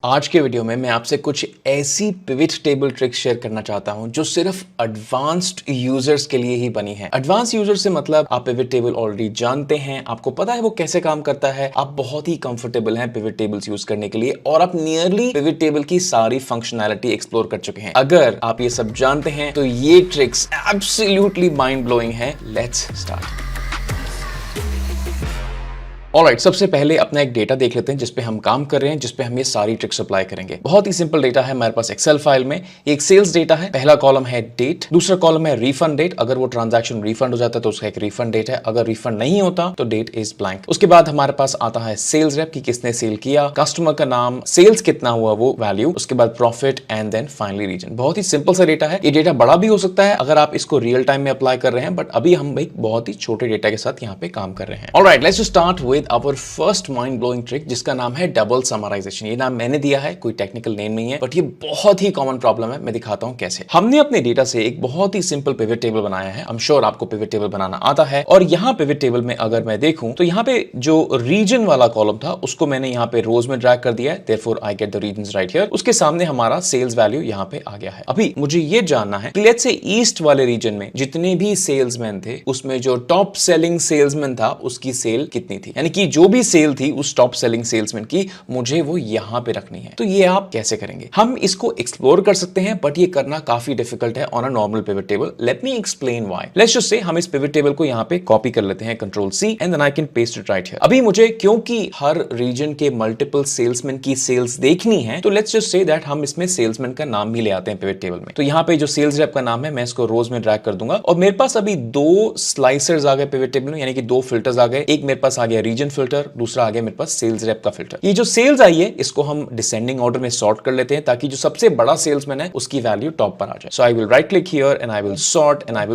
आज के वीडियो में मैं आपसे कुछ ऐसी पिवट टेबल ट्रिक्स शेयर करना चाहता हूं जो सिर्फ एडवांस्ड यूजर्स के लिए ही बनी है। एडवांस यूजर से मतलब आप पिवट टेबल ऑलरेडी जानते हैं, आपको पता है वो कैसे काम करता है, आप बहुत ही कंफर्टेबल हैं पिवट टेबल्स यूज करने के लिए और आप नियरली पिवट टेबल की सारी फंक्शनैलिटी एक्सप्लोर कर चुके हैं। अगर आप ये सब जानते हैं तो ये ट्रिक्स एब्सोल्युटली माइंड ब्लोइंग है। Let's start. ऑलराइट, सबसे पहले अपना एक डेटा देख लेते हैं जिस पे हम काम कर रहे हैं, जिस पे हम ये सारी ट्रिक्स अप्लाई करेंगे। बहुत ही सिंपल डेटा है हमारे पास एक्सेल फाइल में। एक सेल्स डेटा है, पहला कॉलम है डेट, दूसरा कॉलम है रिफंड डेट। अगर वो ट्रांजैक्शन रिफंड हो जाता है तो उसका एक रिफंड डेट है, अगर रिफंड नहीं होता तो डेट इज ब्लैंक। उसके बाद हमारे पास आता है सेल्स रेप की किसने सेल किया, कस्टमर का नाम, सेल्स कितना हुआ वो वैल्यू, उसके बाद profit and then finally region. बहुत ही सिंपल सा डेटा है। ये डेटा बड़ा भी हो सकता है अगर आप इसको रियल टाइम में अप्लाई कर रहे हैं, बट अभी हम एक बहुत ही छोटे डेटा के साथ यहाँ पे काम कर रहे हैं। Alright, let's start with our first mind blowing trick जिसका नाम है डबल समराइजेशन। ये नाम मैंने दिया है, कोई टेक्निकल नेम नहीं है, बट ये बहुत ही कॉमन प्रॉब्लम है। मैं दिखाता हूं कैसे। हमने अपने डेटा से एक बहुत ही सिंपल पिवट टेबल बनाया है। आई एम श्योर आपको पिवट टेबल बनाना आता है। और यहां पिवट टेबल में अगर मैं देखूं तो यहां पे जो रीजन वाला कॉलम था उसको मैंने यहां पे रोज में ड्रैग कर दिया है। Therefore I get the reasons right here. उसके सामने हमारा सेल्स वैल्यू यहां पे आ गया है। अभी मुझे ये जानना है कि लेट्स से ईस्ट वाले रीजन में जितने भी सेल्समैन थे उसमें जो टॉप सेलिंग सेल्समैन था उसकी सेल कितनी थी, यानी कि जो भी सेल थी उस टॉप सेलिंग सेल्समैन की मुझे वो यहां पे रखनी है। तो ये आप कैसे करेंगे? हम इसको एक्सप्लोर कर सकते हैं बट ये करना काफी डिफिकल्ट है on a normal pivot table. Let me explain why. Let's just say हम इस पिवट टेबल को यहां पे कॉपी कर लेते हैं, control C and then I can paste it right here. अभी मुझे क्योंकि हर रीजन के मल्टीपल सेल्समैन की सेल्स देखनी है तो लेट्स जस्ट से दैट हम इसमें सेल्समैन का नाम भी ले आते हैं पिवट टेबल में। तो यहां पे जो सेल्स रेप का नाम है मैं इसको रोज में ड्रैग कर दूंगा और मेरे पास अभी दो स्लाइसर्स आ गए पिवट टेबल में, यानी कि दो फिल्टर्स आ गए। एक मेरे पास आ गया रीजन फिल्टर, दूसरा आ गया मेरे पास सेल्स रेप का फिल्टर। ये जो सेल्स आई है इसको हम डिसेंडिंग ऑर्डर में सॉर्ट कर लेते हैं ताकि जो सबसे बड़ा सेल्समैन है उसकी वैल्यू टॉप पर आ जाए। So I will right click here and I will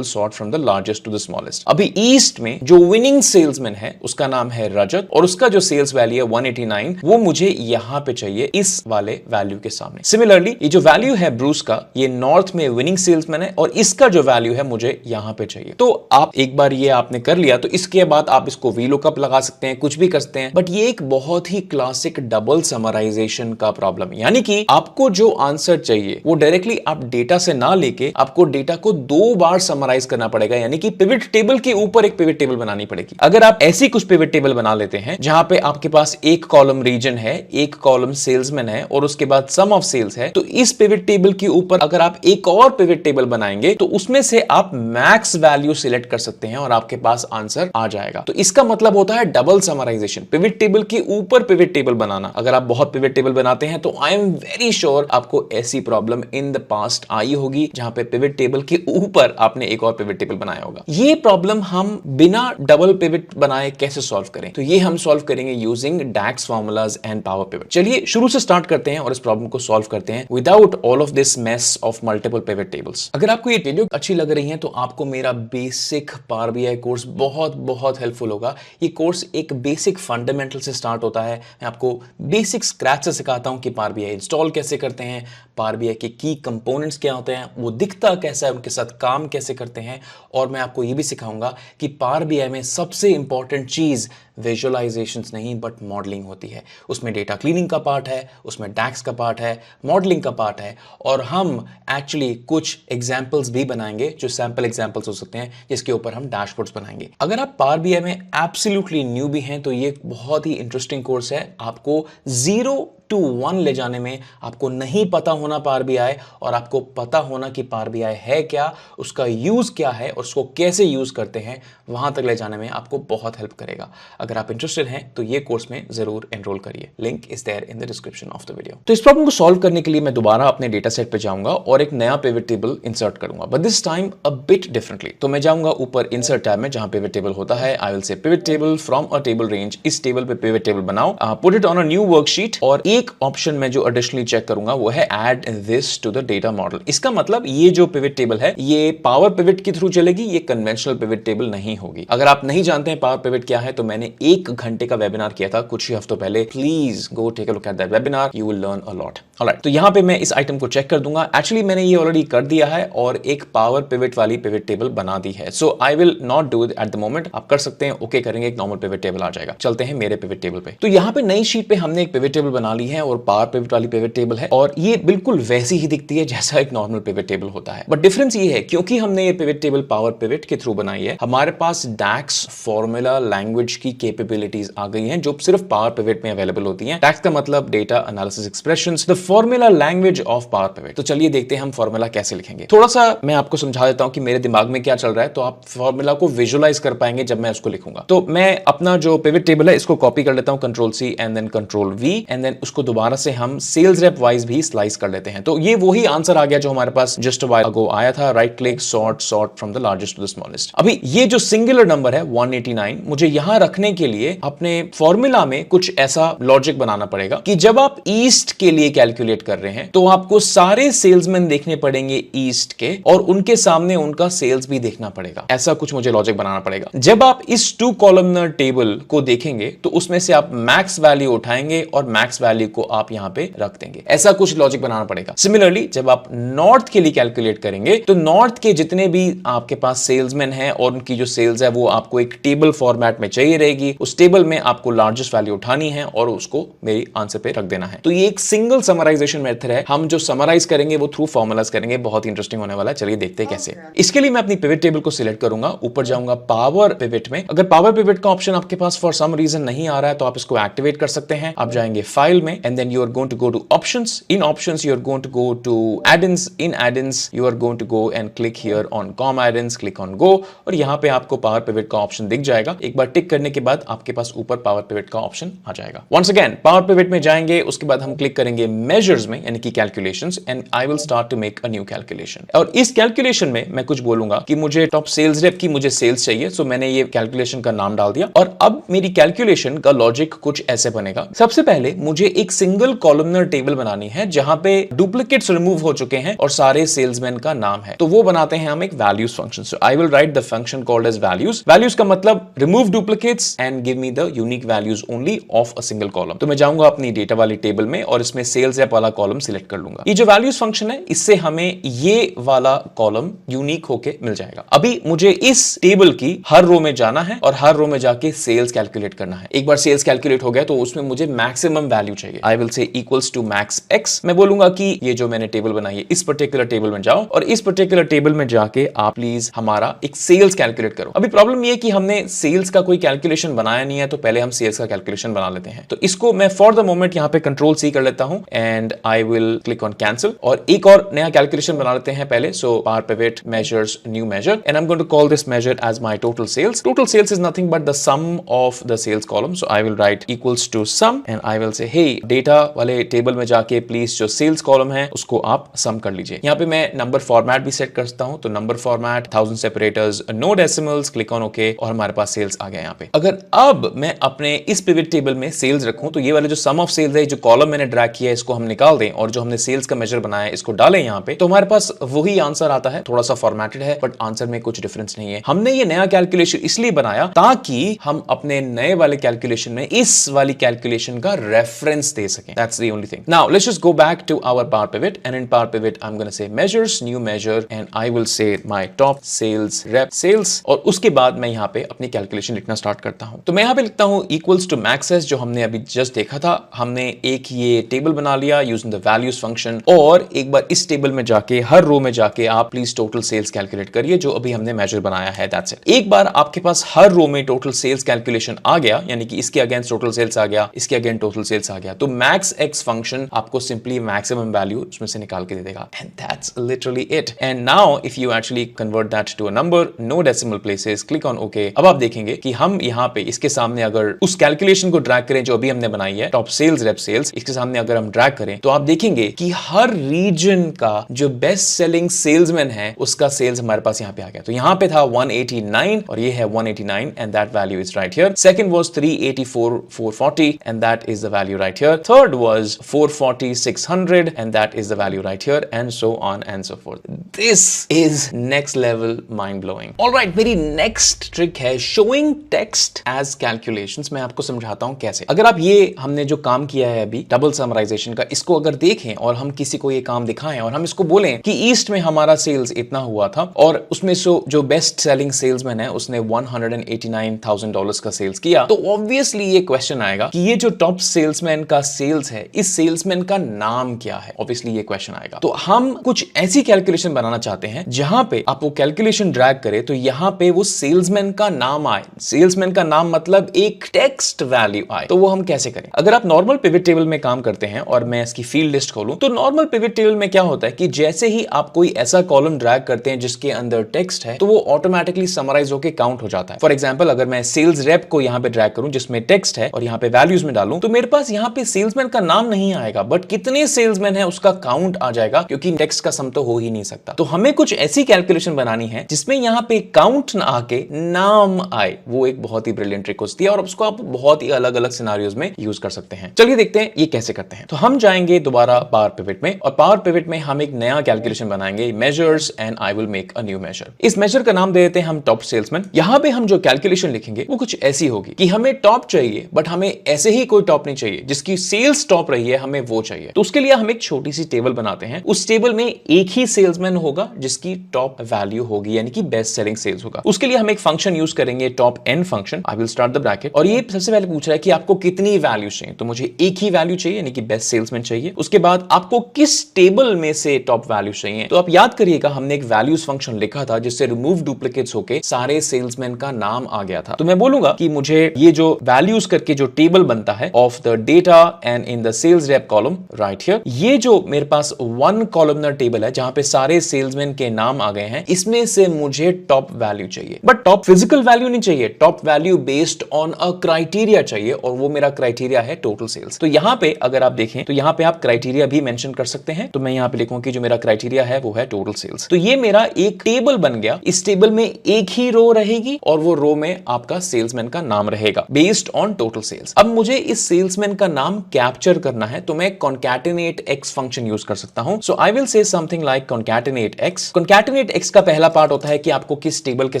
sort from the largest to the smallest. अभी ईस्ट में जो विनिंग सेल्समैन है उसका नाम है रजत और उसका जो सेल्स वैल्यू है 189 वो मुझे यहां पे चाहिए इस वाले वैल्यू के सामने। सिमिलरली ये जो वैल्यू है ब्रूस का, ये नॉर्थ में विनिंग सेल्समैन है और इसका जो वैल्यू है मुझे यहां पे चाहिए। तो आप एक बार ये आपने कर लिया तो इसके बाद आप इसको वीलुकअप लगा सकते हैं, कुछ भी कर सकते हैं, बट ये एक बहुत ही क्लासिक डबल समराइजेशन का प्रॉब्लम, यानी कि आपको जो आंसर चाहिए वो डायरेक्टली आप डेटा से ना लेके आपको डेटा को दो बार समराइज करना पड़ेगा, यानी कि पिवट टेबल के ऊपर एक पिवट टेबल बनानी पड़ेगी। अगर आप ऐसी कुछ पिवट टेबल बना लेते हैं जहां पे आपके पास एक कॉलम रीजन है, एक कॉलम सेल्समैन है और उसके बाद सम ऑफ सेल्स है, तो इस पिवट टेबल के ऊपर अगर आप एक और पिवट टेबल बनाएंगे तो उसमें से आप मैक्स वैल्यू सिलेक्ट कर सकते हैं और आपके पास आंसर आ जाएगा। तो इसका मतलब होता है डबल समराइजेशन, पिवट टेबल के ऊपर पिवट टेबल बनाना। अगर आप बहुत पिवट टेबल बनाते हैं तो आई एम वेरी श्योर आपको ऐसी प्रॉब्लम इन द पास्ट आई होगी जहां पे पिवट टेबल के ऊपर आपने एक और पिवट टेबल बनाया होगा। ये प्रॉब्लम हम बिना डबल पिवट बनाए कैसे सॉल्व करें? तो ये हम सॉल्व करेंगे using DAX formulas and power pivot. चलिए शुरू से स्टार्ट करते हैं और इस प्रॉब्लम को सॉल्व करते हैं without all of this mess of multiple pivot tables. अगर आपको ये वीडियो अच्छी लग रही है तो आपको मेरा बेसिक पावर बीआई कोर्स बहुत बहुत हेल्पफुल होगा। ये कोर्स एक बेसिक फंडामेंटल से स्टार्ट होता है। मैं आपको बेसिक स्क्रैच से सिखाता हूं कि पावर बीआई इंस्टॉल कैसे करते हैं, पावर बीआई के की कंपोनेंट्स क्या होते हैं, वो दिखता कैसा है, उनके साथ काम कैसे करते हैं, और मैं आपको ये भी सिखाऊंगा कि पावर बीआई में सबसे इंपॉर्टेंट चीज विजुअलाइजेशंस नहीं बट मॉडलिंग होती है। उसमें डेटा क्लीनिंग का पार्ट है, उसमें डैक्स का पार्ट है, मॉडलिंग का पार्ट है, और हम एक्चुअली कुछ एग्जांपल्स भी बनाएंगे जो सैंपल एग्जांपल्स हो सकते हैं जिसके ऊपर हम डैशबोर्ड्स बनाएंगे। अगर आप पावर बीआई में एब्सोल्युटली न्यू भी हैं तो ये बहुत ही इंटरेस्टिंग कोर्स है। आपको 0 to 1 ले जाने में आपको नहीं पता होना पावर बीआई और आपको पता होना कि पावर बीआई है क्या, उसका यूज क्या है और उसको कैसे यूज करते हैं, वहां तक ले जाने में आपको बहुत हेल्प करेगा। अगर आप इंटरेस्टेड हैं तो ये कोर्स में जरूर एनरोल करिए, link is there in the description of the video. तो इस प्रॉब्लम को सॉल्व करने के लिए मैं दोबारा अपने डेटा सेट पे जाऊंगा और एक नया पिवट टेबल इंसर्ट करूंगा, but this time a bit differently. तो मैं जाऊंगा ऊपर इंसर्ट टैब में जहां पिवट टेबल होता है। आई विल से pivot table from a table range. इस टेबल पे पिवट टेबल बनाओ, put it on a new worksheet, और एक ऑप्शन में जो एडिशनली चेक करूंगा वो है add this to the data model. इसका मतलब ये जो पिवट टेबल है ये पावर पिवट के थ्रू चलेगी, ये कन्वेंशनल पिवट टेबल नहीं होगी। अगर आप नहीं जानते हैं पावर पिवट क्या है तो मैंने 1 घंटे का वेबिनार किया था कुछ ही हफ्तों पहले। Please go take a look at that webinar, you will learn a lot. Alright, तो यहां पे मैं इस आइटम को चेक कर दूंगा। एक्चुअली मैंने ये ऑलरेडी कर दिया है और एक पावर पिवट वाली पिवट टेबल बना दी है। So I will not do it at the moment. आप कर सकते हैं, ओके करेंगे, एक नॉर्मल पिवट टेबल आ जाएगा। चलते हैं मेरे पिवट टेबल पे। तो यहां पे नई शीट पे हमने एक पिवट टेबल बना ली वाली है और पावर पिवट वाली पिवट टेबल है, और ये बिल्कुल वैसी ही दिखती है जैसा एक नॉर्मल पिवट टेबल होता है। बट डिफरेंस ये है, क्योंकि हमने ये पिवट टेबल पावर पिवट के थ्रू बनाई है, हमारे पास DAX फॉर्मूला लैंग्वेज की कैपेबिलिटीज आ गई हैं जो सिर्फ पावर पिवट में अवेलेबल होती हैं। DAX का मतलब data analysis expressions, the formula language of power pivot. तो चलिए देखते हैं हम फॉर्मूला कैसे लिखेंगे। थोड़ा सा मैं आपको समझा देता हूं कि मेरे दिमाग में क्या चल रहा है, तो आप फॉर्मूला को विजुअलाइज कर पाएंगे जब मैं उसको लिखूंगा। तो मैं अपना जो पिवट टेबल है इसको कॉपी कर लेता हूं, Ctrl+C and then Ctrl+V, and then उसको दोबारा से हम सेल्स रेप वाइज भी स्लाइस कर लेते हैं। तो ये वही आंसर आ गया जो हमारे पास जस्ट व्हाइल अगो आया था, right click sort from the largest to the smallest. अभी ये जो सिंगुलर नंबर है 189, मुझे यहां रखने के लिए अपने फॉर्मूला में कुछ ऐसा लॉजिक बनाना पड़ेगा कि जब आप ईस्ट के लिए कैलकुलेट कर रहे हैं तो आपको सारे सेल्समैन देखने पड़ेंगे ईस्ट के, और उनके सामने उनका सेल्स भी देखना पड़ेगा। ऐसा कुछ मुझे लॉजिक बनाना पड़ेगा। जब आप इस 2 कॉलमनर टेबल को देखेंगे तो उसमें से आप मैक्स वैल्यू उठाएंगे और मैक्स वैल्यू को आप यहां पे रख देंगे। ऐसा कुछ लॉजिक बनाना पड़ेगा। सिमिलरली जब आप नॉर्थ के लिए कैलकुलेट करेंगे तो नॉर्थ के जितने भी आपके पास सेल्समैन हैं और उनकी जो सेल्स है वो आपको एक टेबल फॉर्मेट में चाहिए रहेगी। उस टेबल में आपको लार्जेस्ट वैल्यू उठानी है और उसको मेरी आंसर पे रख देना है। तो ये एक सिंगल समराइजेशन मेथड है। हम जो समराइज करेंगे वो थ्रू फॉर्मूलाज करेंगे। बहुत इंटरेस्टिंग होने वाला है। चलिए देखते हैं कैसे। इसके लिए मैं अपनी पिवट टेबल को सिलेक्ट करूंगा, ऊपर जाऊंगा पावर पिवट में। अगर पावर पिवट का ऑप्शन आपके पास फॉर सम रीजन नहीं आ रहा है तो आप इसको एक्टिवेट कर सकते हैं। आप जाएंगे फाइल में and then you are going to go to options. In options you are going to go to add ins. In add ins you are going to go and click here on COM add ins, click on go, और यहां पे आपको power pivot का option दिख जाएगा। एक बार टिक करने के बाद आपके पास ऊपर पावर पिवट का ऑप्शन आ जाएगा। वंस अगेन पावर पिवट में जाएंगे, उसके बाद हम क्लिक करेंगे मेजर्स में यानी कि calculations, and I will start to make a new calculation. और इस कैलकुलेशन में मैं कुछ बोलूंगा कि मुझे टॉप सेल्स रेप की मुझे सेल्स चाहिए, सो मैंने ये कैलकुलेशन का नाम डाल दिया। और अब मेरी कैलकुलेशन का लॉजिक कुछ ऐसे बनेगा। सबसे पहले मुझे एक सिंगल कॉलमनर टेबल बनानी है जहां पे डुप्लीकेट्स रिमूव हो चुके हैं और सारे सेल्समैन का नाम है। तो वो बनाते हैं हम एक values function. So I will write the function called as values. Values का मतलब remove duplicates and give me the unique values only of a single column. तो मैं जाऊंगा अपनी डेटा वाली टेबल में और इसमें सेल्स रेप वाला कॉलम सिलेक्ट कर लूंगा। ये जो वैल्यूज फंक्शन है इससे हमें ये वाला कॉलम यूनिक होके मिल जाएगा। अभी मुझे इस टेबल की हर रो में जाना है और हर रो में जाके सेल्स कैलकुलेट करना है। एक बार सेल्स कैलकुलेट हो गया तो उसमें मुझे मैक्सिमम वैल्यू चाहिए। I will say equals to max x. मैं बोलूंगा कि ये जो मैंने टेबल बनाई है इस पर्टिकुलर टेबल में जाओ और इस पर्टिकुलर टेबल में जाके आप प्लीज हमारा एक सेल्स कैलकुलेट करो। अभी प्रॉब्लम ये है कि हमने सेल्स का कोई कैलकुलेशन बनाया नहीं है, तो पहले हम सेल्स का कैलकुलेशन बना लेते हैं। तो इसको मैं फॉर द मोमेंट यहां पे Ctrl+C कर लेता हूं and I will click on cancel, और एक और नया कैलकुलेशन बना लेते हैं पहले। So power pivot measures new measure and I am going to call this measure as my total sales. Total sales is nothing but the sum of the sales column. So I will write equals to sum and I will say hey data वाले table में जाके please जो sales column है उसको आप सम कर लीजिए. यहाँ पे मैं नंबर फॉर्मेट भी सेट कर सकता हूँ. तो number format 1000 separators, no decimals, click on okay और हमारे पास सेल्स आ गया यहाँ पे. अगर अब मैं अपने इस पिवट टेबल में सेल्स रखूं तो ये वाले जो सम ऑफ सेल्स है, जो कॉलम मैंने ड्रैग किया है, इसको हम निकाल दें और जो हमने सेल्स का मेजर बनाया है इसको डालें यहाँ पे, तो हमारे पास वही आंसर आता है. थोड़ा सा फॉर्मेटेड है बट आंसर में कुछ डिफरेंस नहीं है. हमने ये नया कैलकुलेशन इसलिए बनाया ताकि हम अपने नए वाले कैलकुलेशन में इस वाली कैलकुलेशन का रेफरेंस दे सकें. That's the only thing. Now let's just go back to our Power Pivot, and in Power Pivot I'm going to say measures, new measure, and I will say my top sales rep sales, और उसके बाद मैं यहाँ पे अपनी calculation लिखना start करता हूँ. तो मैं यहाँ पे लिखता हूँ equals to maxs, जो हमने अभी जस्ट देखा था. हमने एक ये टेबल बना लिया using the values function, और एक बार इस टेबल में जाके हर रो में जाके आप प्लीज टोटल सेल्स कैलकुलेट करिए जो अभी हमने मेजर बनाया है. That's it. एक बार आपके पास हर रो में टोटल सेल्स कैलकुलेशन आ गया, यानी कि इसके अगेंस्ट टोटल सेल्स आ गया, इसके अगेंस्ट टोटल सेल्स आ गया, तो मैक्स एक्स फंक्शन आपको सिंपली मैक्सिमम वैल्यू उसमें से निकाल के दे देगा. And that's literally it. And now if you actually convert that to a number, no decimal places, click on okay. अब आप देखेंगे कि हम यहाँ पे इसके सामने अगर उस कैलकुलेशन को ड्रैग करें जो अभी हमने बनाई है, टॉप सेल्स रेप सेल्स, इसके सामने अगर हम ड्रैग करें तो आप देखेंगे कि हर रीजन का जो बेस्ट सेलिंग सेल्समैन है उसका सेल्स हमारे पास यहाँ पे आ गया. तो यहाँ पे था 189 और ये है 189 and that value is right here. Second was 384,440 and that is the value right here. Third was 440,600 and that is the value right here, and so on and so forth. This is next level mind blowing. Alright, मेरी next trick है showing text as calculations. मैं आपको समझाता हूं कैसे। अगर आप ये हमने जो काम किया है अभी डबल समराइजेशन का, इसको अगर देखें और हम किसी को ये काम दिखाएं और हम इसको बोलें कि ईस्ट में हमारा सेल्स इतना हुआ था और उसमें से जो बेस्ट सेलिंग सेल्समैन है उसने $189,000 का सेल्स किया, तो ऑब्वियसली ये क्वेश्चन आएगा कि ये जो टॉप सेल्समैन का सेल्स है, इस सेल्समैन का नाम क्या है। ऑब्वियसली ये क्वेश्चन आएगा। तो हम कुछ ऐसी कैलकुलेशन बनाना चाहते हैं जहां पे आप वो कैलकुलेशन ड्रैग करें तो यहां पे वो सेल्समैन का नाम आए। सेल्समैन का नाम मतलब एक टेक्स्ट वैल्यू आए। तो वो हम कैसे करें? अगर आप नॉर्मल पिवट टेबल में काम करते हैं और मैं इसकी फील्ड लिस्ट खोलूं तो नॉर्मल पिवट टेबल में क्या होता है कि जैसे ही आप कोई ऐसा कॉलम ड्रैग करते हैं जिसके अंदर टेक्स्ट है तो वो ऑटोमेटिकली समराइज होकर काउंट हो जाता है। फॉर एग्जांपल, अगर मैं सेल्स रेप को यहां पे ड्रैग करूं जिसमें टेक्स्ट है और यहां पे वैल्यूज में डालूं तो मेरे पास यहां पे सेल्समैन का नाम नहीं आएगा, बट कितने सेल्समैन है उसका काउंट आ जाएगा, क्योंकि टेक्स्ट का सम तो हो ही नहीं सकता। तो हमें कुछ ऐसी कैलकुलेशन बनानी है जिसमें यहां पे काउंट ना आके नाम आए। वो एक बहुत ही ब्रिलियंट ट्रिक होती है और उसको आप बहुत ही अलग अलग सिनेरियोज में यूज कर सकते हैं। चलिए देखते हैं ये कैसे करते हैं। तो हम जाएंगे दोबारा पावर पिवट में और पावर पिवट में हम एक नया कैलकुलेशन बनाएंगे, measures, and I will make a new measure. इस मेजर का नाम दे देते हैं हम टॉप सेल्समैन। यहां पे हम जो कैलकुलेशन लिखेंगे वो कुछ ऐसी होगी कि हमें टॉप चाहिए, बट हमें ऐसे ही कोई टॉप नहीं चाहिए जिसकी सेल्स टॉप रही है, हमें वो चाहिए। तो उसके लिए हम एक छोटी सी टेबल बनाते हैं। उस टेबल में एक ही सेल्समैन होगा जिसकी टॉप वैल्यू होगी, यानी कि बेस्ट सेलिंग सेल्स होगा। उसके लिए हम एक फंक्शन यूज करेंगे, top N function. I will start the bracket और ये सबसे पहले पूछ रहा है कि आपको कितनी वैल्यू चाहिए। तो मुझे एक ही वैल्यू चाहिए, यानी कि बेस्ट सेल्समैन चाहिए। उसके बाद आपको किस टेबल में से टॉप वैल्यू चाहिए। तो आप याद करिएगा हमने एक वैल्यूज फंक्शन लिखा था जिससे रिमूव डुप्लीकेट्स होके सारे सेल्समैन का नाम आ गया था। तो मैं बोलूंगा कि मुझे ये जो वैल्यूज करके जो टेबल बनता है of the data and in the sales rep column right here, ये जो मेरे पास वन कॉलमनर टेबल है जहां पे सारे सेल्समैन के नाम आ गए हैं, इसमें से मुझे टॉप वैल्यू चाहिए, बट टॉप फिजिकल वैल्यू नहीं चाहिए। Top value based on a criteria चाहिए और वो मेरा क्राइटेरिया है टोटल सेल्स। तो यहां पे अगर आप देखें तो यहां पे आप क्राइटेरिया भी मेंशन कर सकते हैं। तो मैं यहां पे लिखूंगा कि जो मेरा क्राइटेरिया है वो है टोटल सेल्स। तो ये मेरा एक टेबल बन गया। इस टेबल में एक ही रो रहेगी और वो रो में आपका सेल्समैन का नाम रहेगा बेस्ड ऑन टोटल सेल्स। अब मुझे इस सेल्समैन का नाम कैप्चर करना है तो मैं concatenate x फंक्शन यूज कर सकता हूं। So I will say something like concatenate x। concatenate x का पहला पार्ट होता है कि आपको किस टेबल के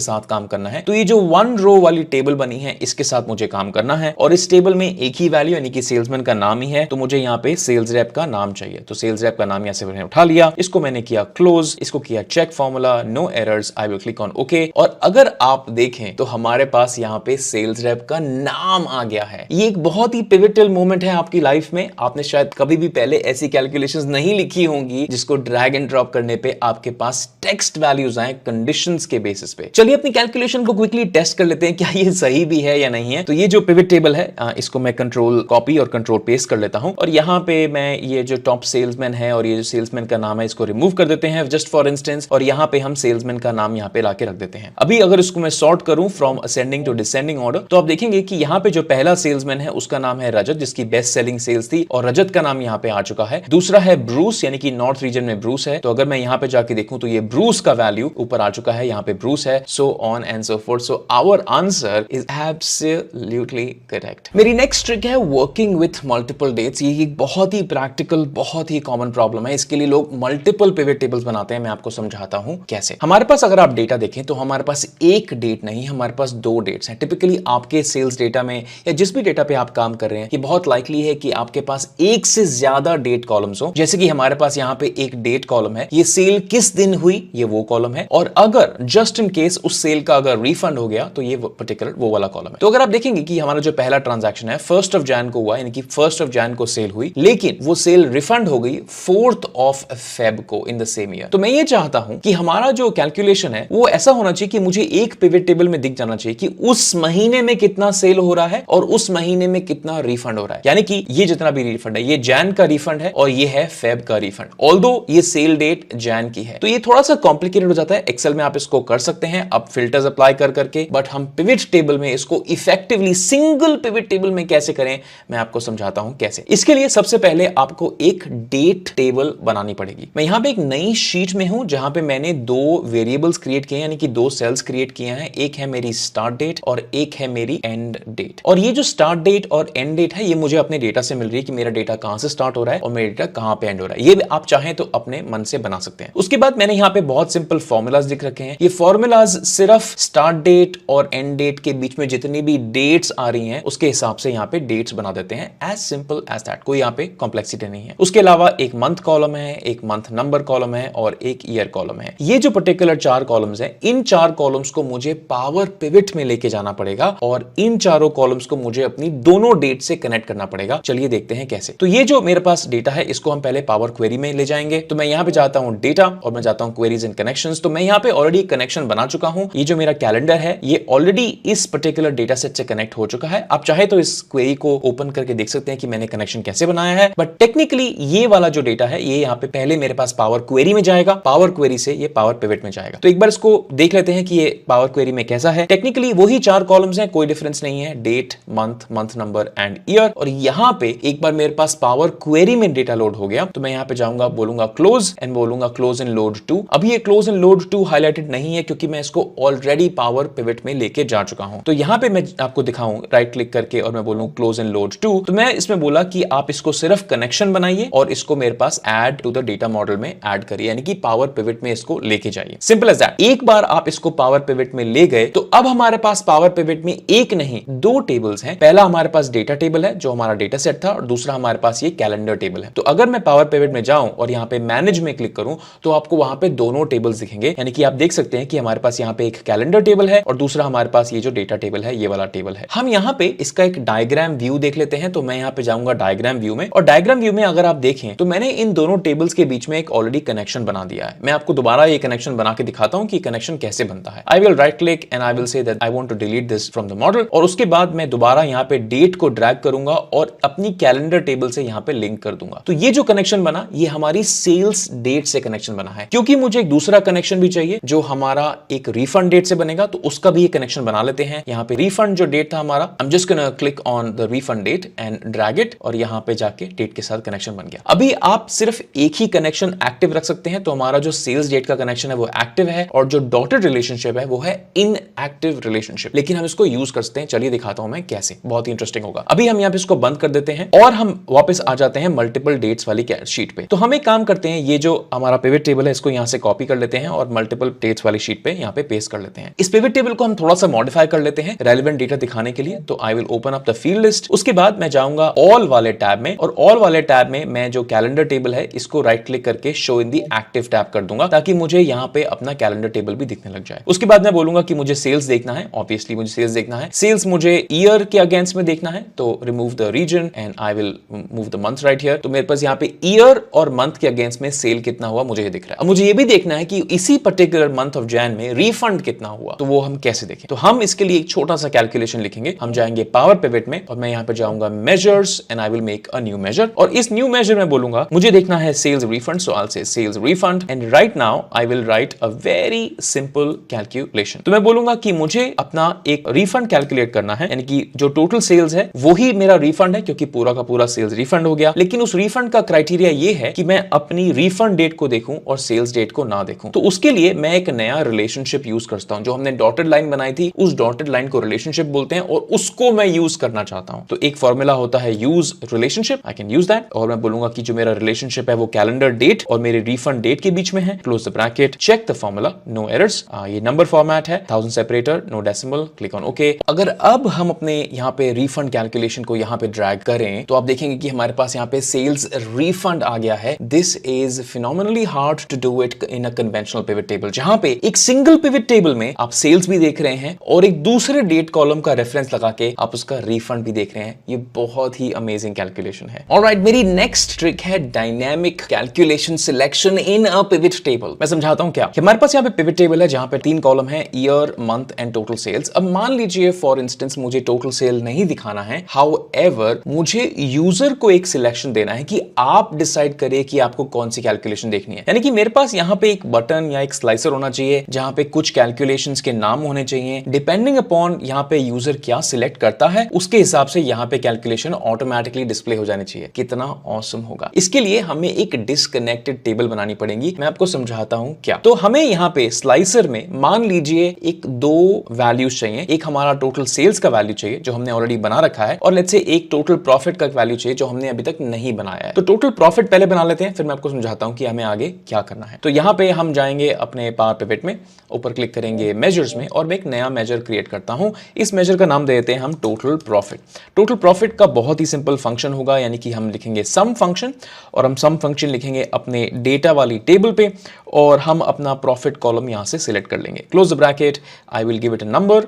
साथ काम करना है। तो ये जो वन रो वाली टेबल बनी है इसके साथ मुझे काम करना है और इस टेबल में एक ही वैल्यू यानी कि सेल्समैन का नाम ही है। तो मुझे यहाँ पे सेल्स रेप का नाम चाहिए। तो सेल्स रेप का नाम यहां से मैंने उठा लिया, इसको मैंने किया क्लोज, इसको किया check formula, no errors, I will click on okay. और अगर आप देखें तो हमारे पास यहाँ पे सेल्स रेप का नाम आ गया है। ये एक बहुत ही पिवटल मोमेंट है आपकी लाइफ में। आपने शायद कभी भी पहले ऐसी कैलकुलेशंस नहीं लिखी होंगी जिसको ड्रैग एंड ड्रॉप करने पे आपके पास टेक्स्ट वैल्यूज आए कंडीशंस के बेसिस पे। चलिए अपनी कैलकुलेशन को क्विकली टेस्ट कर लेते हैं क्या ये सही भी है या नहीं है। तो ये जो पिवट टेबल है इसको मैं कंट्रोल कॉपी और कंट्रोल पेस्ट कर लेता हूं और यहां पे मैं ये जो टॉप सेल्समैन है और ये जो सेल्समैन का नाम है इसको रिमूव कर देते हैं जस्ट फॉर इंस्टेंस, और यहां पे हम सेल्समैन का नाम यहां पे लाके रख देते हैं। अभी अगर इसको मैं सॉर्ट करूं from ascending to descending order तो आप देखेंगे कि यहां पे जो पहला सेल्समैन है उसका नाम है रजत, जिसकी बेस्ट सेलिंग सेल्स थी और रजत का नाम यहां पे आ चुका है। दूसरा है ब्रूस, यानी कि नॉर्थ रीजन में ब्रूस है। तो अगर मैं यहां पे जाके देखूं तो ये ब्रूस का वैल्यू ऊपर आ चुका है, यहां पे ब्रूस है, so on and so forth. So our answer is absolutely correct. मेरी नेक्स्ट ट्रिक है वर्किंग विथ मल्टीपल डेट्स। ये एक बहुत ही प्रैक्टिकल, बहुत ही कॉमन प्रॉब्लम है। इसके लिए लोग मल्टीपल पिवट टेबल्स बनाते हैं। मैं आपको समझाता हूं कैसे। हमारे पास अगर आप डेटा देखें तो हमारे पास एक डेट नहीं, हमारे पास दो डेट्स हैं। टिपिकली आपके सेल्स डेटा में या जिस भी डेटा पे आप काम कर रहे हैं, ये बहुत लाइकली है कि आपके पास एक से ज्यादा डेट कॉलम्स हो। जैसे कि हमारे पास यहाँ पे एक डेट कॉलम है, ये सेल किस दिन हुई ये वो कॉलम है, और अगर जस्ट इन केस उस सेल का अगर रिफंड हो गया तो ये पर्टिकुलर वो वाला कॉलम है। तो अगर आप देखेंगे कि हमारा जो पहला ट्रांजैक्शन है 1 जन को हुआ, यानी कि 1 जन को सेल हुई, लेकिन वो सेल रिफंड हो गई 4 फेब को इन द सेम ईयर। तो मैं ये चाहता हूं कि हमारा जो कैलकुलेशन है वो ऐसा होना चाहिए कि मुझे एक पिवट टेबल में दिख जाना चाहिए कि उस महीने में कितना सेल हो रहा है और उस महीने में कितना रिफंड हो रहा है। यानी कि ये जितना भी रिफंड है, ये जैन का रिफंड है और ये है फेब का रिफंड, ऑल्दो ये सेल डेट जैन की है। तो ये थोड़ा सा कॉम्प्लिकेटेड हो जाता है। एक्सेल में आप इसको कर सकते हैं अब फिल्टर्स अप्लाई कर करके, बट हम पिवट टेबल में इसको इफेक्टिवली सिंगल पिवट टेबल में कैसे करें मैं आपको समझाता हूं कैसे। इसके लिए सबसे पहले आपको एक डेट टेबल बनानी पड़ेगी। मैं यहां पे एक नई शीट में हूं जहां पे मैंने दो वेरिएबल्स क्रिएट किए, यानी कि दो सेल्स क्रिएट किए हैं। एक है मेरी स्टार्ट डेट और एक है मेरी एंड डेट। और ये जो स्टार्ट डेट और एंड डेट है ये मुझे अपने डेटा से मिल रही है कि मेरा डेटा कहां से स्टार्ट हो रहा है और मेरा डेटा कहां पे एंड हो रहा है। ये आप चाहें तो अपने मन से बना सकते हैं। उसके बाद मैंने यहाँ पे बहुत सिंपल फॉर्मूलाज लिख रखे हैं। ये फॉर्मूलाज सिर्फ स्टार्ट डेट और एंड डेट के बीच में जितनी भी डेट्स आ रही हैं उसके हिसाब से यहाँ पे डेट्स बना देते हैं। एज सिंपल एज दैट, कोई यहाँ पे कॉम्प्लेक्सिटी नहीं है। उसके अलावा एक मंथ कॉलम है, एक मंथ नंबर कॉलम है और एक ईयर कॉलम है। ये जो पर्टिकुलर 4 कॉलम्स हैं, इन 4 कॉलम्स को मुझे पावर पिवट में लेके जाना पड़ेगा और इन चारों कॉलम्स को मुझे अपनी दोनों डेट से कनेक्ट करना पड़ेगा। चलिए देखते हैं कैसे। तो ये जो मेरे पास डेटा है इसको हम पहले पावर क्वेरी में ले जाएंगे। तो मैं यहाँ पे जाता हूँ डेटा और मैं जाता हूँ क्वेरीज एंड कनेक्शंस। तो मैं यहाँ पे ऑलरेडी कनेक्शन बना चुका हूँ। ये जो मेरा कैलेंडर है ये ऑलरेडी इस पर्टिकुलर डेटा सेट से कनेक्ट हो चुका है। आप चाहे तो इस क्वेरी को ओपन करके देख सकते हैं कि मैंने कनेक्शन कैसे बनाया है, बट टेक्निकली ये वाला जो डेटा है ये यहाँ पे पहले मेरे पास पावर क्वेरी में जाएगा, पावर क्वेरी से ये पावर पिवट में जाएगा। तो एक बार इसको देख लेते हैं कि ये पावर क्वेरी में कैसा है। टेक्निकली वही 4 कॉलम्स हैं, कोई डिफरेंस नहीं है, date, month, month number and year. और यहाँ पे एक बार मेरे पास पावर क्वेरी में डेटा लोड हो गया तो मैं यहाँ पे जाऊंगा, बोलूंगा क्लोज एंड बोलूंगा क्लोज एंड लोड टू। अभी ये close and load to highlighted नहीं है क्योंकि मैं इसको ऑलरेडी पावर पिवट में लेके जा चुका हूं। तो यहाँ पे मैं आपको दिखाऊं राइट क्लिक करके और मैं बोलूं क्लोज एंड लोड टू। तो मैं इसमें बोला कि आप इसको सिर्फ कनेक्शन बनाइए और इसको मेरे पास add to the data model में ऐड करिए, यानी कि पावर पिवट में इसको लेके जाइए। Simple as that. एक बार आप इसको पावर पिवट में ले गए तो अब हमारे पास पावर पिवट में एक नहीं 2 टेबल्स हैं। पहला हमारे पास डेटा टेबल है जो हमारा डेटा सेट था और दूसरा हमारे पास ये कैलेंडर टेबल है। तो अगर मैं पावर पिवट में जाऊं और यहाँ पे मैनेज में क्लिक करूं तो आपको वहां पे दोनों टेबल्स दिखेंगे, यानी कि आप देख सकते हैं कि हमारे पास यहाँ पे एक कैलेंडर टेबल है और दूसरा हमारे पास ये जो डेटा टेबल है ये वाला टेबल है। हम यहाँ पे इसका एक डायग्राम व्यू देख लेते हैं। तो मैं यहाँ पे जाऊंगा डायग्राम व्यू में और डायग्राम व्यू में अगर आप देखें तो मैंने इन दोनों टेबल्स के बीच में एक ऑलरेडी कनेक्शन बना दिया है। मैं आपको दोबारा ये कनेक्शन बना के दिखाता हूं कि कनेक्शन कैसे बनता है। I will right click and I will say that I want to delete this from the model और उसके बाद मैं दोबारा यहाँ पे डेट को ड्रैग करूंगा और अपनी कैलेंडर टेबल से यहाँ पे लिंक कर दूंगा। तो ये जो कनेक्शन बना ये हमारी सेल्स डेट से कनेक्शन बना है। क्योंकि मुझे एक दूसरा कनेक्शन भी चाहिए जो हमारा एक रिफंड डेट से बनेगा तो उसका भी ये कनेक्शन बना लेते हैं। यहाँ पे रिफंड जो डेट था हमारा, I am just gonna click on the refund date and drag it और यहाँ पे जाके डेट के साथ कनेक्शन बन गया। अभी आप सिर्फ एक ही कनेक्शन एक्टिव रख सकते हैं। तो हमारा जो सेल्स डेट का कनेक्शन है वो एक्टिव है और जो डॉटेड रिलेशनशिप है वो है इनएक्टिव रिलेशनशिप, लेकिन हम इसको यूज कर सकते हैं। चलिए दिखाता हूं मैं कैसे, बहुत ही इंटरेस्टिंग होगा। अभी हम यहाँ पे इसको बंद कर देते हैं और हम वापस आ जाते हैं मल्टीपल डेट्स वाली शीट पे। तो हम एक काम करते हैं, ये जो हमारा पिवट टेबल है इसको यहाँ से कॉपी कर लेते हैं और मल्टीपल डेट्स वाली शीट पे यहाँ पे पेस्ट कर लेते हैं। इस पिवट टेबल को हम थोड़ा सा मॉडिफाई कर लेते हैं रेलेवेंट डेटा दिखाने के लिए। तो I will open up the field list. उसके बाद मैं जाऊंगा ऑल वाले टैब में और ऑल वाले टैब में मैं जो कैलेंडर टेबल है इसको राइट क्लिक करके show in the active tab कर दूंगा ताकि मुझे यहाँ पे अपना कैलेंडर टेबल भी दिखने लग जाए। उसके बाद मैं बोलूंगा कि मुझे सेल्स देखना है, ऑब्वियसली मुझे सेल्स देखना है। सेल्स मुझे ईयर के अगेंस्ट में देखना है तो remove the region and I will move the month right here. तो मेरे पास यहाँ पे ईयर और मंथ के अगेंस्ट में सेल कितना हुआ मुझे ये दिख रहा है। अब मुझे ये भी देखना है कि इसी पर्टिकुलर मंथ ऑफ जैन में रिफंड कितना हुआ, तो वो हम कैसे देखें। तो हम इसके लिए एक छोटा सा कैलकुलेशन लिखेंगे। हम जाएंगे पावर पिवट में और मैं यहाँ पे जाऊंगा measures and I will make a new measure और इस न्यू मेजर में बोलूंगा मुझे देखना है sales refund. So I will say sales refund and right now I will write a very simple calculation. तो मैं बोलूंगा कि मुझे अपना एक रिफंड कैलकुलेट करना है, यानी कि जो टोटल सेल्स है वही मेरा रिफंड है क्योंकि पूरा का पूरा सेल्स रिफंड हो गया। लेकिन उस रिफंड का क्राइटेरिया ये है कि मैं अपनी रिफंड डेट को देखूं और सेल्स डेट को ना देखूं। तो उसके लिए मैं एक नया रिलेशनशिप यूज करता हूं। जो हमने डॉटेड लाइन बनाई थी उस डॉटेड लाइन को रिलेशनशिप बोलते हैं और उसको मैं यूज करना चाहता हूं। तो एक फॉर्मूला होता है use relationship, I can use that और मैं बोलूंगा कि जो मेरा रिलेशनशिप है वो कैलेंडर डेट और मेरे रिफंड डेट के बीच में है। Close the bracket, check the formula, no errors. ये नंबर फॉर्मेट है, 1000 separator, no decimal, click on okay. अगर अब हम अपने यहाँ पे रिफंड कैलकुलेशन को यहाँ पे ड्रैग करें तो आप देखेंगे कि हमारे पास यहाँ पे सेल्स रिफंड आ गया है। This is phenomenally hard to do it in a conventional pivot table, जहां पे एक सिंगल पिवट टेबल में आप सेल्स भी देख रहे हैं और एक दूसरे डेट कॉलम का रेफरेंस लगा के आप उसका रिफंड भी देख रहे हैं। ये बहुत ही अमेजिंग कैलकुलेशन है। ऑलराइट, मेरी नेक्स्ट ट्रिक है dynamic calculation selection in a pivot table. मैं समझाता हूं क्या। हमारे पास यहाँ पे पिवट टेबल है जहां पे 3 कॉलम है, year, month and total sales. अब मान लीजिए फॉर इंस्टेंस मुझे टोटल सेल नहीं दिखाना है, हाउएवर मुझे यूजर को एक सिलेक्शन देना है कि आप डिसाइड करिए कि आपको कौन सी कैलकुलेशन देखनी है। यानी कि मेरे पास यहाँ पे एक बटन या एक स्लाइसर होना चाहिए जहां पे कुछ कैलकुलेशंस के नाम होने चाहिए। डिपेंडिंग अपॉन यहाँ पे यूजर क्या सिलेक्ट करता है उसके हिसाब से यहाँ पे कैलकुलेशन ऑटोमेटिकली डिस्प्ले हो जानी चाहिए। कितना ऑसम होगा। इसके लिए हमें एक डिस्कनेक्टेड टेबल बनानी पड़ेगी। मैं आपको समझाता हूं क्या। तो हमें यहाँ पे स्लाइसर में मान लीजिए एक 2 वैल्यूज चाहिए। एक हमारा टोटल सेल्स का वैल्यू चाहिए जो हमने ऑलरेडी बना रखा है और लेट्स से एक टोटल प्रॉफिट का वैल्यू चाहिए जो हमने अभी तक नहीं बनाया है। तो टोटल प्रॉफिट पहले बना लेते हैं, फिर मैं आपको समझाता हूं कि हमें आगे क्या क्या करना है। तो यहाँ पे हम जाएंगे अपने पावर पिवट में, ऊपर क्लिक करेंगे मेजर्स में, और मैं एक नया मेजर क्रिएट करता हूँ। इस मेजर का नाम दे देते हैं हम टोटल प्रॉफिट। टोटल प्रॉफिट का बहुत ही सिंपल फंक्शन होगा, यानी कि हम लिखेंगे सम फंक्शन, और हम सम फंक्शन लिखेंगे अपने डेटा वाली टेबल पे, और हम अपना प्रॉफिट कॉलम यहाँ से सिलेक्ट कर लेंगे। Close the bracket, I will give it a number,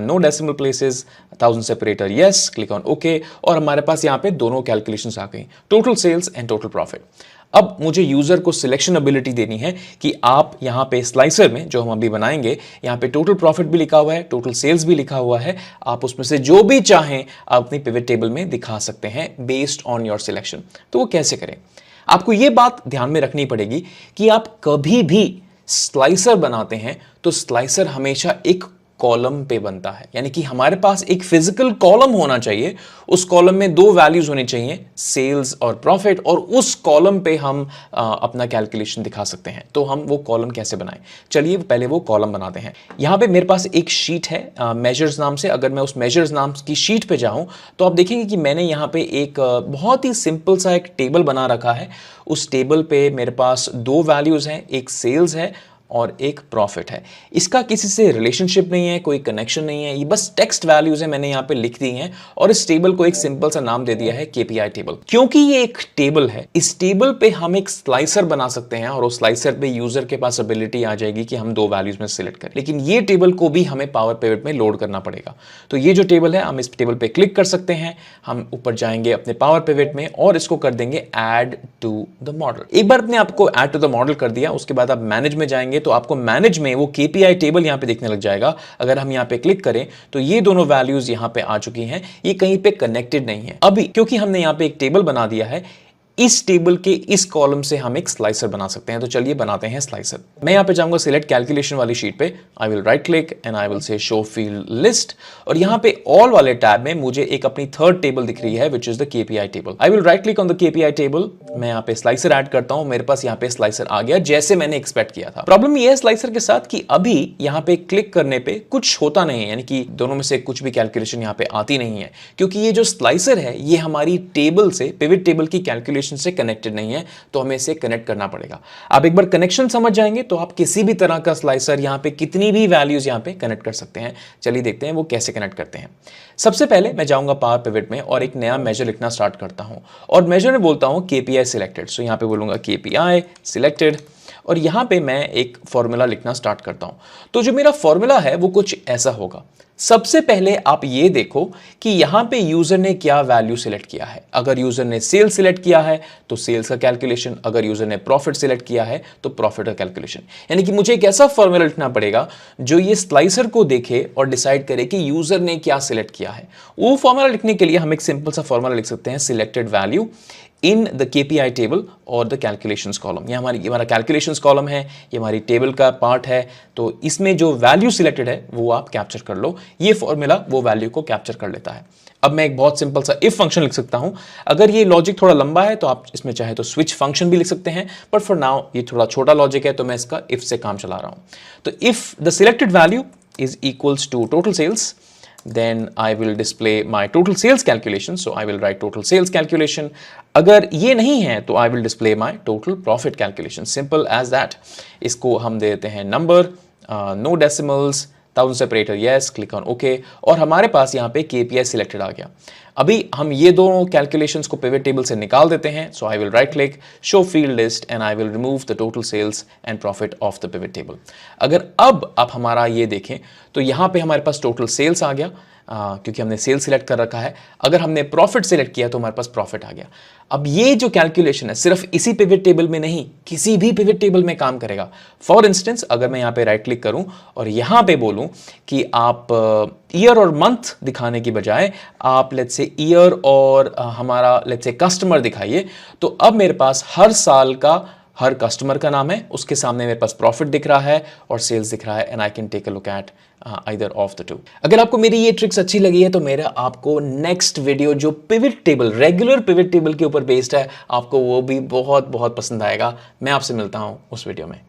no decimal places, 1000 separator, yes, click on okay, और हमारे पास यहाँ पे दोनों कैलकुलेशंस आ गई, total sales and total profit. अब मुझे यूजर को सिलेक्शन एबिलिटी देनी है कि आप यहाँ पे स्लाइसर में जो हम अभी बनाएंगे, यहाँ पे टोटल प्रॉफिट भी लिखा हुआ है, टोटल सेल्स भी लिखा हुआ है, आप उसमें से जो भी चाहें आप अपनी पिवट टेबल में दिखा सकते हैं बेस्ड ऑन योर सिलेक्शन। तो वो कैसे करें? आपको ये बात ध्यान में रखनी पड़ेगी कि आप कभी भी स्लाइसर बनाते हैं तो स्लाइसर हमेशा एक कॉलम पे बनता है, यानी कि हमारे पास एक फिजिकल कॉलम होना चाहिए। उस कॉलम में दो वैल्यूज होनी चाहिए, सेल्स और प्रॉफिट, और उस कॉलम पे हम अपना कैलकुलेशन दिखा सकते हैं। तो हम वो कॉलम कैसे बनाएं? चलिए पहले वो कॉलम बनाते हैं। यहां पे मेरे पास एक शीट है मेजर्स नाम से। अगर मैं उस मेजर्स नाम की शीट पे जाऊं तो आप देखेंगे कि मैंने यहां पे एक बहुत ही सिंपल सा एक टेबल बना रखा है। उस टेबल पे मेरे पास दो वैल्यूज हैं, एक सेल्स है और एक प्रॉफिट है। इसका किसी से रिलेशनशिप नहीं है, कोई कनेक्शन नहीं है, ये बस टेक्स्ट वैल्यूज है, मैंने यहाँ पे लिख दी हैं, और इस टेबल को एक सिंपल सा नाम दे दिया है केपीआई टेबल। क्योंकि ये एक टेबल है, इस टेबल पे हम एक स्लाइसर बना सकते हैं, और उस स्लाइसर पे यूजर के पास एबिलिटी आ जाएगी कि हम दो वैल्यूज में सिलेक्ट करें। लेकिन ये टेबल को भी हमें पावर पिवट में लोड करना पड़ेगा। तो ये जो टेबल है, हम इस टेबल पे क्लिक कर सकते हैं, हम ऊपर जाएंगे अपने पावर पिवट में और इसको कर देंगे ऐड टू द मॉडल। एक बार अपने आपको ऐड टू द मॉडल कर दिया, उसके बाद आप मैनेज में जाएंगे तो आपको मैनेज में वो केपीआई टेबल यहां पे दिखने लग जाएगा। अगर हम यहां पे क्लिक करें तो ये दोनों वैल्यूज यहां पे आ चुकी हैं, ये कहीं पे कनेक्टेड नहीं है अभी, क्योंकि हमने यहां पे एक टेबल बना दिया है। इस टेबल के इस कॉलम से हम एक स्लाइसर बना सकते हैं। तो चलिए बनाते हैं स्लाइसर। मैं यहां पे जाऊंगा सिलेक्ट कैलकुलेशन वाली शीट पे, आई will right click and I will से शो फील्ड लिस्ट, और यहां पे ऑल वाले टैब में मुझे एक अपनी थर्ड टेबल दिख रही है which is the KPI table. I will right click on the KPI table, मैं यहां पे स्लाइसर ऐड करता हूं, मेरे पास यहां पे स्लाइसर आ गया जैसे मैंने एक्सपेक्ट किया था। प्रॉब्लम ये है स्लाइसर के साथ कि अभी यहां पे क्लिक करने पे कुछ होता नहीं है, यानी कि दोनों में से कुछ भी कैलकुलेशन यहां पे आती नहीं है, क्योंकि ये जो स्लाइसर है ये हमारी टेबल से, पिवट टेबल की कैलकुलेशन से कनेक्टेड नहीं है, तो हमें इसे कनेक्ट करना पड़ेगा। आप एक बार कनेक्शन समझ जाएंगे तो आप किसी भी तरह का स्लाइसर यहां पे कितनी भी वैल्यूज यहां पे कनेक्ट कर सकते हैं। चलिए देखते हैं वो कैसे कनेक्ट करते हैं। सबसे पहले मैं जाऊंगा पावर पिवट में और एक नया मेजर लिखना स्टार्ट करता हूं, और मेजर में बोलता हूं केपीआई सिलेक्टेड। सो यहां पे बोलूंगा केपीआई सिलेक्टेड, और यहां पे मैं एक फॉर्मूला लिखना स्टार्ट करता हूं। तो जो मेरा फॉर्मूला है वो कुछ ऐसा होगा। सबसे पहले आप ये देखो कि यहां पे यूजर ने क्या वैल्यू सिलेक्ट किया है। अगर यूजर ने सेल्स सिलेक्ट किया है तो सेल्स का कैलकुलेशन, अगर यूजर ने प्रॉफिट सिलेक्ट किया है तो प्रॉफिट का कैलकुलेशन। यानी कि मुझे एक ऐसा फॉर्मूला लिखना पड़ेगा जो ये स्लाइसर को देखे और डिसाइड करे कि यूजर ने क्या सिलेक्ट किया है। वो फॉर्मूला लिखने के लिए हम एक सिंपल सा फॉर्मूला लिख सकते हैं, selected value in the KPI table और द कैलकुलेशंस कॉलम। ये हमारा कैलकुलेशंस कॉलम है, ये हमारी टेबल का पार्ट है, तो इसमें जो वैल्यू सिलेक्टेड है वो आप कैप्चर कर लो। ये फॉर्मूला वो वैल्यू को कैप्चर कर लेता है। अब मैं एक बहुत सिंपल सा इफ फंक्शन लिख सकता हूं। अगर ये लॉजिक थोड़ा लंबा है तो आप इसमें चाहे तो स्विच फंक्शन भी लिख सकते हैं, बट फॉर नाउ ये थोड़ा छोटा लॉजिक है तो मैं इसका इफ से काम चला रहा हूं। तो if the selected value is equals to total sales, then I will display my total sales calculation. So I will write total sales calculation. अगर ये नहीं है तो I will display my total profit calculation. Simple as that. इसको हम देते हैं number, no decimals, 1000 separator, yes, click on OK, और हमारे पास यहाँ पे KPI selected आ गया। अभी हम ये दोनों कैलकुलेशंस को पिवट टेबल से निकाल देते हैं। So I will right click, show field list, and I will remove the total sales and profit of the pivot table. अगर अब आप हमारा ये देखें तो यहाँ पे हमारे पास टोटल सेल्स आ गया, क्योंकि हमने सेल सिलेक्ट कर रखा है। अगर हमने प्रॉफिट सिलेक्ट किया तो हमारे पास प्रॉफिट आ गया। अब ये जो कैलकुलेशन है सिर्फ इसी पिवट टेबल में नहीं, किसी भी पिवट टेबल में काम करेगा। फॉर इंस्टेंस अगर मैं यहाँ पे राइट क्लिक करूं और यहाँ पे बोलूं कि आप ईयर और मंथ दिखाने की बजाय आप लेट्स से ईयर और हमारा लेट्स से कस्टमर दिखाइए, तो अब मेरे पास हर साल का हर कस्टमर का नाम है, उसके सामने मेरे पास प्रॉफिट दिख रहा है और सेल्स दिख रहा है, and I can take a look at either of the two. अगर आपको मेरी ये ट्रिक्स अच्छी लगी है तो मेरा आपको नेक्स्ट वीडियो जो pivot table, regular pivot table के ऊपर बेस्ड है, आपको वो भी बहुत बहुत पसंद आएगा। मैं आपसे मिलता हूं उस वीडियो में।